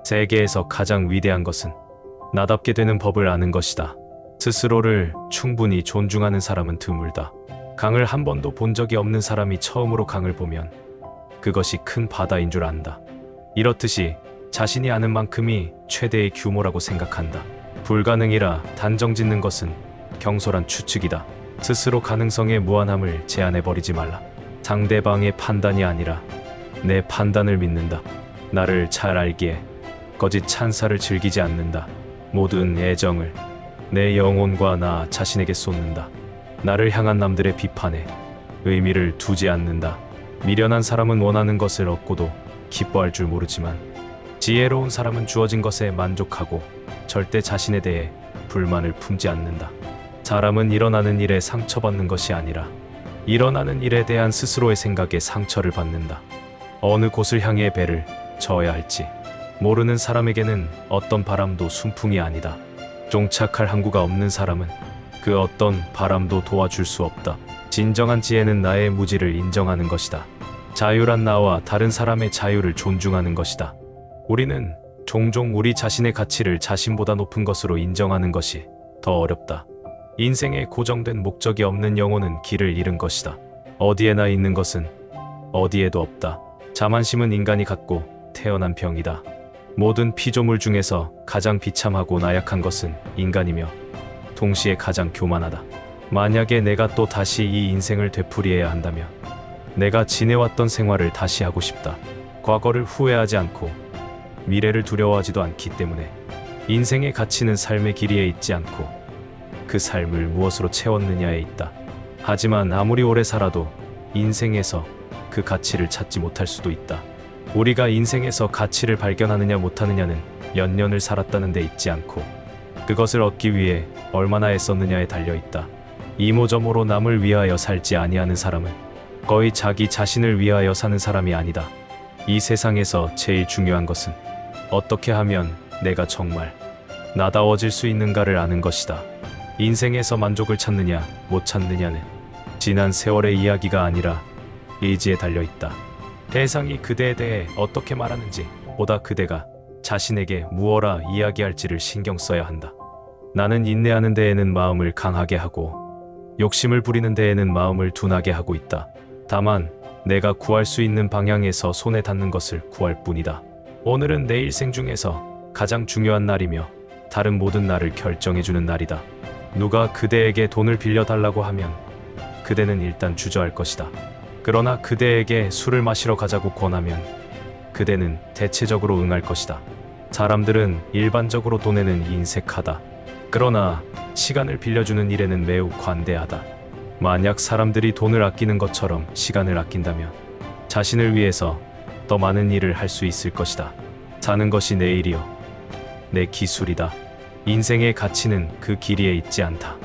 세계에서 가장 위대한 것은 나답게 되는 법을 아는 것이다. 스스로를 충분히 존중하는 사람은 드물다. 강을 한 번도 본 적이 없는 사람이 처음으로 강을 보면 그것이 큰 바다인 줄 안다. 이렇듯이 자신이 아는 만큼이 최대의 규모라고 생각한다. 불가능이라 단정짓는 것은 경솔한 추측이다. 스스로 가능성의 무한함을 제한해버리지 말라. 상대방의 판단이 아니라 내 판단을 믿는다. 나를 잘 알기에 거짓 찬사를 즐기지 않는다. 모든 애정을 내 영혼과 나 자신에게 쏟는다. 나를 향한 남들의 비판에 의미를 두지 않는다. 미련한 사람은 원하는 것을 얻고도 기뻐할 줄 모르지만 지혜로운 사람은 주어진 것에 만족하고 절대 자신에 대해 불만을 품지 않는다. 사람은 일어나는 일에 상처받는 것이 아니라 일어나는 일에 대한 스스로의 생각에 상처를 받는다. 어느 곳을 향해 배를 저어야 할지 모르는 사람에게는 어떤 바람도 순풍이 아니다. 종착할 항구가 없는 사람은 그 어떤 바람도 도와줄 수 없다. 진정한 지혜는 나의 무지를 인정하는 것이다. 자유란 나와 다른 사람의 자유를 존중하는 것이다. 우리는 종종 우리 자신의 가치를 자신보다 높은 것으로 인정하는 것이 더 어렵다. 인생에 고정된 목적이 없는 영혼은 길을 잃은 것이다. 어디에나 있는 것은 어디에도 없다. 자만심은 인간이 갖고 태어난 병이다. 모든 피조물 중에서 가장 비참하고 나약한 것은 인간이며 동시에 가장 교만하다. 만약에 내가 또 다시 이 인생을 되풀이해야 한다면 내가 지내왔던 생활을 다시 하고 싶다. 과거를 후회하지 않고 미래를 두려워하지도 않기 때문에 인생의 가치는 삶의 길이에 있지 않고 그 삶을 무엇으로 채웠느냐에 있다. 하지만 아무리 오래 살아도 인생에서 그 가치를 찾지 못할 수도 있다. 우리가 인생에서 가치를 발견하느냐 못하느냐는 몇 년을 살았다는 데 있지 않고 그것을 얻기 위해 얼마나 애썼느냐에 달려있다. 이모저모로 남을 위하여 살지 아니하는 사람은 거의 자기 자신을 위하여 사는 사람이 아니다. 이 세상에서 제일 중요한 것은 어떻게 하면 내가 정말 나다워질 수 있는가를 아는 것이다. 인생에서 만족을 찾느냐 못 찾느냐는 지난 세월의 이야기가 아니라 의지에 달려있다. 대상이 그대에 대해 어떻게 말하는지 보다 그대가 자신에게 무엇라 이야기할지를 신경 써야 한다. 나는 인내하는 데에는 마음을 강하게 하고 욕심을 부리는 데에는 마음을 둔하게 하고 있다. 다만 내가 구할 수 있는 방향에서 손에 닿는 것을 구할 뿐이다. 오늘은 내 일생 중에서 가장 중요한 날이며 다른 모든 날을 결정해주는 날이다. 누가 그대에게 돈을 빌려달라고 하면 그대는 일단 주저할 것이다. 그러나 그대에게 술을 마시러 가자고 권하면 그대는 대체적으로 응할 것이다. 사람들은 일반적으로 돈에는 인색하다. 그러나 시간을 빌려주는 일에는 매우 관대하다. 만약 사람들이 돈을 아끼는 것처럼 시간을 아낀다면 자신을 위해서 더 많은 일을 할 수 있을 것이다. 사는 것이 내 일이요 내 기술이다. 인생의 가치는 그 길이에 있지 않다.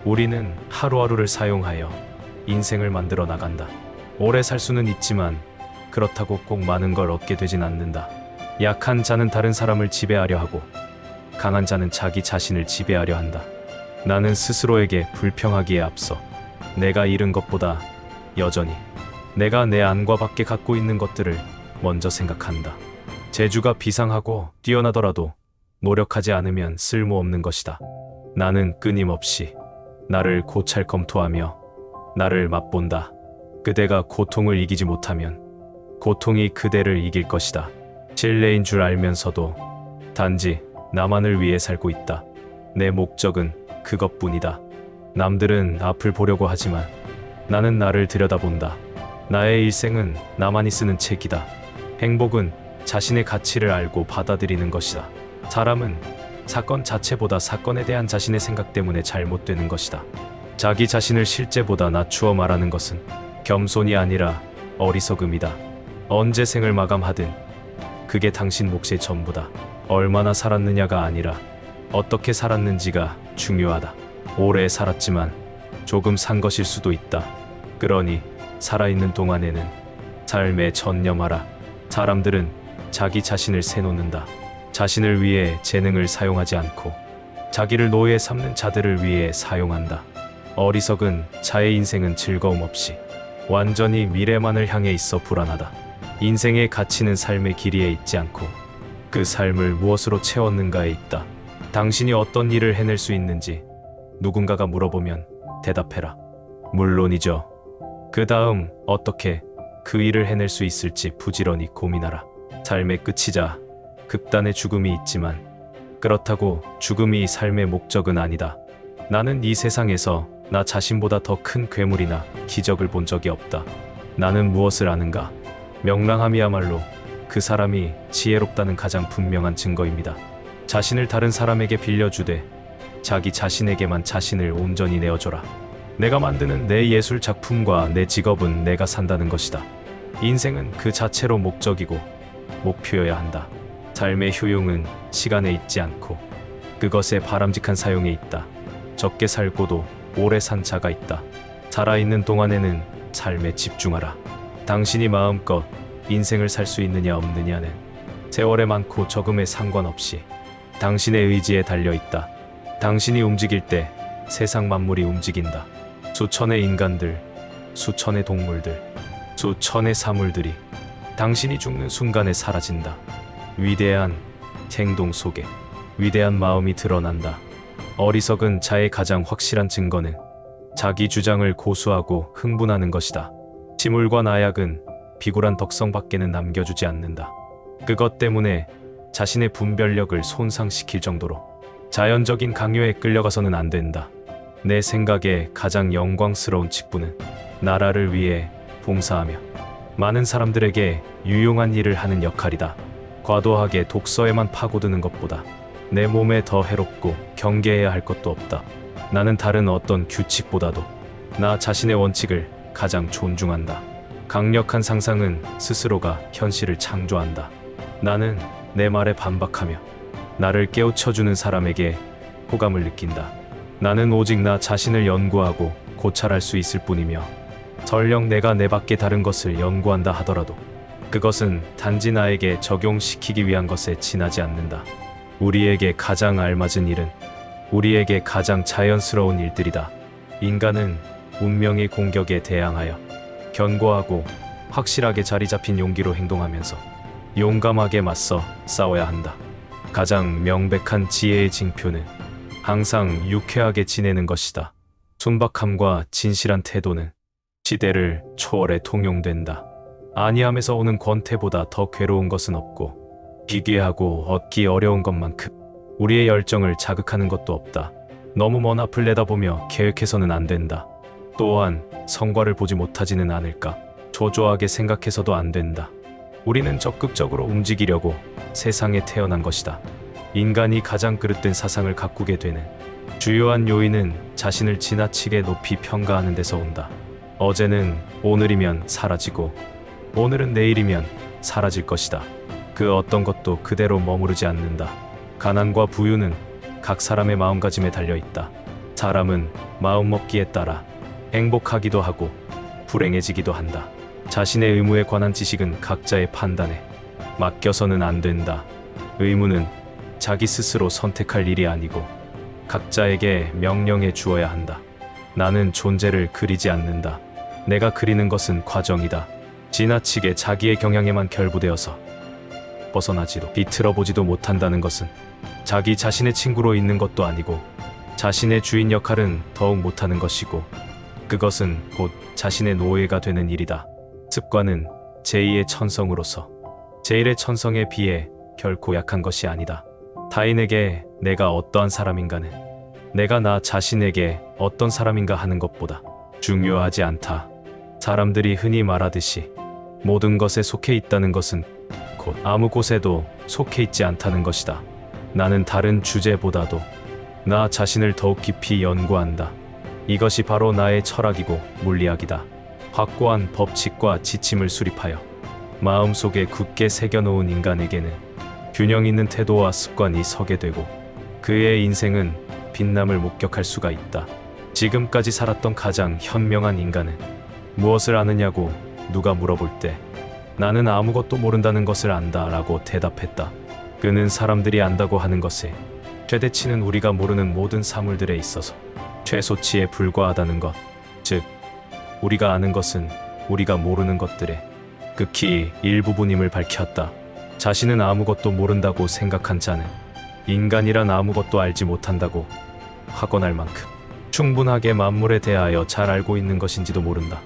우리는 하루하루를 사용하여 인생을 만들어 나간다. 오래 살 수는 있지만 그렇다고 꼭 많은 걸 얻게 되진 않는다. 약한 자는 다른 사람을 지배하려 하고 강한 자는 자기 자신을 지배하려 한다. 나는 스스로에게 불평하기에 앞서 내가 잃은 것보다 여전히 내가 내 안과 밖에 갖고 있는 것들을 먼저 생각한다. 재주가 비상하고 뛰어나더라도 노력하지 않으면 쓸모없는 것이다. 나는 끊임없이 나를 고찰 검토하며 나를 맛본다. 그대가 고통을 이기지 못하면 고통이 그대를 이길 것이다. 실례인 줄 알면서도 단지 나만을 위해 살고 있다. 내 목적은 그것뿐이다. 남들은 앞을 보려고 하지만 나는 나를 들여다본다. 나의 일생은 나만이 쓰는 책이다. 행복은 자신의 가치를 알고 받아들이는 것이다. 사람은 사건 자체보다 사건에 대한 자신의 생각 때문에 잘못되는 것이다. 자기 자신을 실제보다 낮추어 말하는 것은 겸손이 아니라 어리석음이다. 언제 생을 마감하든 그게 당신 몫의 전부다. 얼마나 살았느냐가 아니라 어떻게 살았는지가 중요하다. 오래 살았지만 조금 산 것일 수도 있다. 그러니 살아있는 동안에는 삶에 전념하라. 사람들은 자기 자신을 세놓는다. 자신을 위해 재능을 사용하지 않고 자기를 노예 삼는 자들을 위해 사용한다. 어리석은 자의 인생은 즐거움 없이 완전히 미래만을 향해 있어 불안하다. 인생의 가치는 삶의 길이에 있지 않고 그 삶을 무엇으로 채웠는가에 있다. 당신이 어떤 일을 해낼 수 있는지 누군가가 물어보면 대답해라. 물론이죠. 그 다음 어떻게 그 일을 해낼 수 있을지 부지런히 고민하라. 삶의 끝이자 극단의 죽음이 있지만 그렇다고 죽음이 삶의 목적은 아니다. 나는 이 세상에서 나 자신보다 더 큰 괴물이나 기적을 본 적이 없다. 나는 무엇을 아는가? 명랑함이야말로 그 사람이 지혜롭다는 가장 분명한 증거입니다. 자신을 다른 사람에게 빌려주되 자기 자신에게만 자신을 온전히 내어줘라. 내가 만드는 내 예술 작품과 내 직업은 내가 산다는 것이다. 인생은 그 자체로 목적이고 목표여야 한다. 삶의 효용은 시간에 있지 않고 그것의 바람직한 사용에 있다. 적게 살고도 오래 산 자가 있다. 살아있는 동안에는 삶에 집중하라. 당신이 마음껏 인생을 살 수 있느냐 없느냐는 세월의 많고 적음에 상관없이 당신의 의지에 달려있다. 당신이 움직일 때 세상 만물이 움직인다. 수천의 인간들, 수천의 동물들, 수천의 사물들이 당신이 죽는 순간에 사라진다. 위대한 행동 속에 위대한 마음이 드러난다. 어리석은 자의 가장 확실한 증거는 자기 주장을 고수하고 흥분하는 것이다. 침울과 나약은 비굴한 덕성밖에는 남겨주지 않는다. 그것 때문에 자신의 분별력을 손상시킬 정도로 자연적인 강요에 끌려가서는 안 된다. 내 생각에 가장 영광스러운 직분은 나라를 위해 봉사하며 많은 사람들에게 유용한 일을 하는 역할이다. 과도하게 독서에만 파고드는 것보다 내 몸에 더 해롭고 경계해야 할 것도 없다. 나는 다른 어떤 규칙보다도 나 자신의 원칙을 가장 존중한다. 강력한 상상은 스스로가 현실을 창조한다. 나는 내 말에 반박하며 나를 깨우쳐주는 사람에게 호감을 느낀다. 나는 오직 나 자신을 연구하고 고찰할 수 있을 뿐이며 설령 내가 내 밖에 다른 것을 연구한다 하더라도 그것은 단지 나에게 적용시키기 위한 것에 지나지 않는다. 우리에게 가장 알맞은 일은 우리에게 가장 자연스러운 일들이다. 인간은 운명의 공격에 대항하여 견고하고 확실하게 자리 잡힌 용기로 행동하면서 용감하게 맞서 싸워야 한다. 가장 명백한 지혜의 징표는 항상 유쾌하게 지내는 것이다. 순박함과 진실한 태도는 시대를 초월해 통용된다. 안이함에서 오는 권태보다 더 괴로운 것은 없고 기괴하고 얻기 어려운 것만큼 우리의 열정을 자극하는 것도 없다. 너무 먼 앞을 내다보며 계획해서는 안 된다. 또한 성과를 보지 못하지는 않을까 초조하게 생각해서도 안 된다. 우리는 적극적으로 움직이려고 세상에 태어난 것이다. 인간이 가장 그릇된 사상을 가꾸게 되는 주요한 요인은 자신을 지나치게 높이 평가하는 데서 온다. 어제는 오늘이면 사라지고 오늘은 내일이면 사라질 것이다. 그 어떤 것도 그대로 머무르지 않는다. 가난과 부유는 각 사람의 마음가짐에 달려있다. 사람은 마음먹기에 따라 행복하기도 하고 불행해지기도 한다. 자신의 의무에 관한 지식은 각자의 판단에 맡겨서는 안 된다. 의무는 자기 스스로 선택할 일이 아니고 각자에게 명령해 주어야 한다. 나는 존재를 그리지 않는다. 내가 그리는 것은 과정이다. 지나치게 자기의 경향에만 결부되어서 벗어나지도 비틀어보지도 못한다는 것은 자기 자신의 친구로 있는 것도 아니고 자신의 주인 역할은 더욱 못하는 것이고 그것은 곧 자신의 노예가 되는 일이다. 습관은 제2의 천성으로서 제1의 천성에 비해 결코 약한 것이 아니다. 타인에게 내가 어떠한 사람인가는 내가 나 자신에게 어떤 사람인가 하는 것보다 중요하지 않다. 사람들이 흔히 말하듯이 모든 것에 속해 있다는 것은 곧 아무 곳에도 속해 있지 않다는 것이다. 나는 다른 주제보다도 나 자신을 더욱 깊이 연구한다. 이것이 바로 나의 철학이고 물리학이다. 확고한 법칙과 지침을 수립하여 마음속에 굳게 새겨놓은 인간에게는 균형 있는 태도와 습관이 서게 되고 그의 인생은 빛남을 목격할 수가 있다. 지금까지 살았던 가장 현명한 인간은 무엇을 아느냐고 누가 물어볼 때 나는 아무것도 모른다는 것을 안다 라고 대답했다. 그는 사람들이 안다고 하는 것에 최대치는 우리가 모르는 모든 사물들에 있어서 최소치에 불과하다는 것, 즉 우리가 아는 것은 우리가 모르는 것들의 극히 일부분임을 밝혔다. 자신은 아무것도 모른다고 생각한 자는 인간이란 아무것도 알지 못한다고 확언할 만큼 충분하게 만물에 대하여 잘 알고 있는 것인지도 모른다.